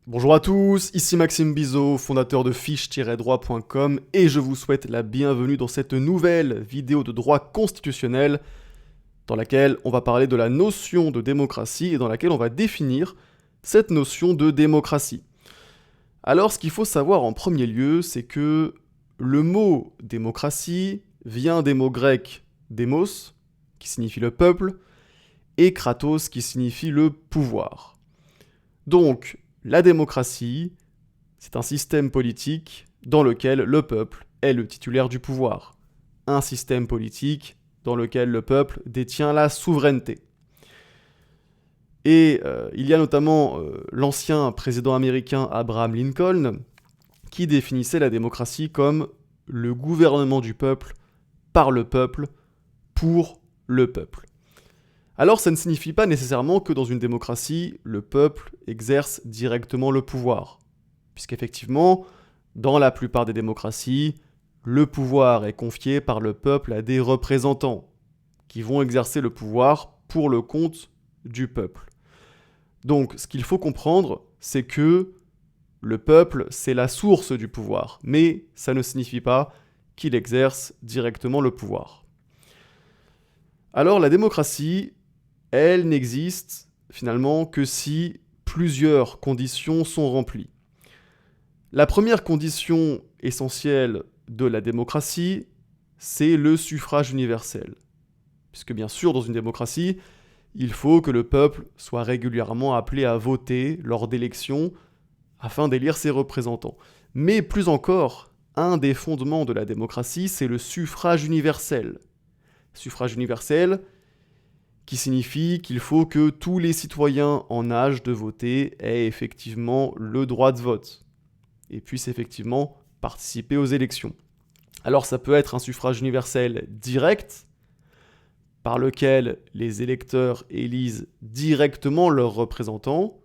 Bonjour à tous, ici Maxime Bizot, fondateur de fiche-droit.com et je vous souhaite la bienvenue dans cette nouvelle vidéo de droit constitutionnel dans laquelle on va parler de la notion de démocratie et dans laquelle on va définir cette notion de démocratie. Alors ce qu'il faut savoir en premier lieu, c'est que le mot démocratie vient des mots grecs démos, qui signifie le peuple, et kratos, qui signifie le pouvoir. Donc, la démocratie, c'est un système politique dans lequel le peuple est le titulaire du pouvoir. Un système politique dans lequel le peuple détient la souveraineté. Et il y a notamment l'ancien président américain Abraham Lincoln qui définissait la démocratie comme le gouvernement du peuple, par le peuple, pour le peuple. Alors ça ne signifie pas nécessairement que dans une démocratie, le peuple exerce directement le pouvoir. Puisqu'effectivement, dans la plupart des démocraties, le pouvoir est confié par le peuple à des représentants, qui vont exercer le pouvoir pour le compte du peuple. Donc ce qu'il faut comprendre, c'est que le peuple, c'est la source du pouvoir, mais ça ne signifie pas qu'il exerce directement le pouvoir. Alors la démocratie, elle n'existe finalement que si plusieurs conditions sont remplies. La première condition essentielle de la démocratie, c'est le suffrage universel. Puisque bien sûr, dans une démocratie, il faut que le peuple soit régulièrement appelé à voter lors d'élections afin d'élire ses représentants. Mais plus encore, un des fondements de la démocratie, c'est le suffrage universel. Suffrage universel, qui signifie qu'il faut que tous les citoyens en âge de voter aient effectivement le droit de vote et puissent effectivement participer aux élections. Alors ça peut être un suffrage universel direct, par lequel les électeurs élisent directement leurs représentants,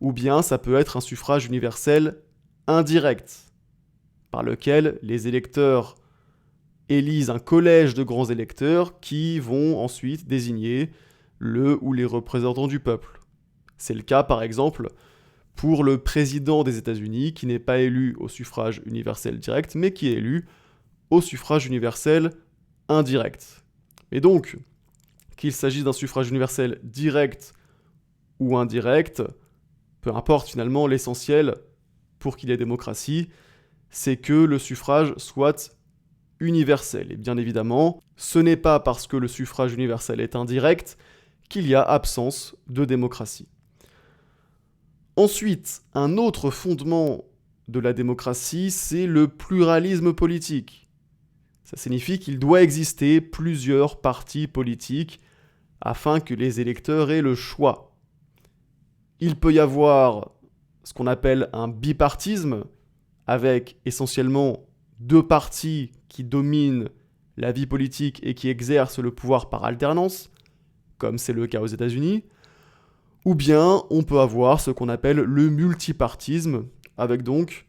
ou bien ça peut être un suffrage universel indirect, par lequel les électeurs élisent un collège de grands électeurs qui vont ensuite désigner le ou les représentants du peuple. C'est le cas, par exemple, pour le président des États-Unis, qui n'est pas élu au suffrage universel direct, mais qui est élu au suffrage universel indirect. Et donc, qu'il s'agisse d'un suffrage universel direct ou indirect, peu importe finalement, l'essentiel pour qu'il y ait démocratie, c'est que le suffrage soit universel. Et bien évidemment, ce n'est pas parce que le suffrage universel est indirect qu'il y a absence de démocratie. Ensuite, un autre fondement de la démocratie, c'est le pluralisme politique. Ça signifie qu'il doit exister plusieurs partis politiques afin que les électeurs aient le choix. Il peut y avoir ce qu'on appelle un bipartisme, avec essentiellement deux partis qui dominent la vie politique et qui exercent le pouvoir par alternance, comme c'est le cas aux États-Unis, ou bien on peut avoir ce qu'on appelle le multipartisme, avec donc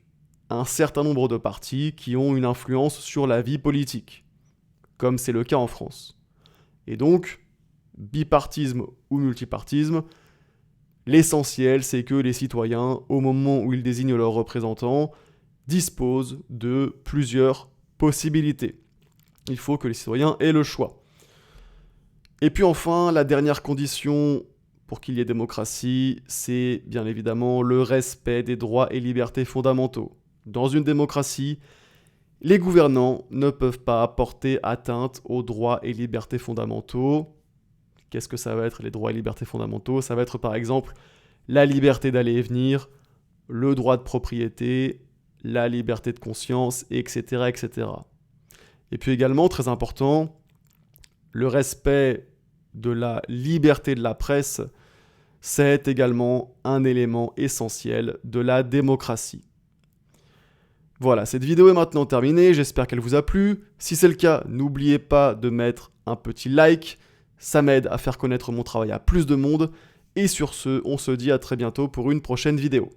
un certain nombre de partis qui ont une influence sur la vie politique, comme c'est le cas en France. Et donc, bipartisme ou multipartisme, l'essentiel c'est que les citoyens, au moment où ils désignent leurs représentants, disposent de plusieurs possibilités. Il faut que les citoyens aient le choix. Et puis enfin, la dernière condition pour qu'il y ait démocratie, c'est bien évidemment le respect des droits et libertés fondamentaux. Dans une démocratie, les gouvernants ne peuvent pas porter atteinte aux droits et libertés fondamentaux. Qu'est-ce que ça va être les droits et libertés fondamentaux ? Ça va être par exemple la liberté d'aller et venir, le droit de propriété, la liberté de conscience, etc., etc. Et puis également, très important, le respect de la liberté de la presse, c'est également un élément essentiel de la démocratie. Voilà, cette vidéo est maintenant terminée, j'espère qu'elle vous a plu. Si c'est le cas, n'oubliez pas de mettre un petit like, ça m'aide à faire connaître mon travail à plus de monde. Et sur ce, on se dit à très bientôt pour une prochaine vidéo.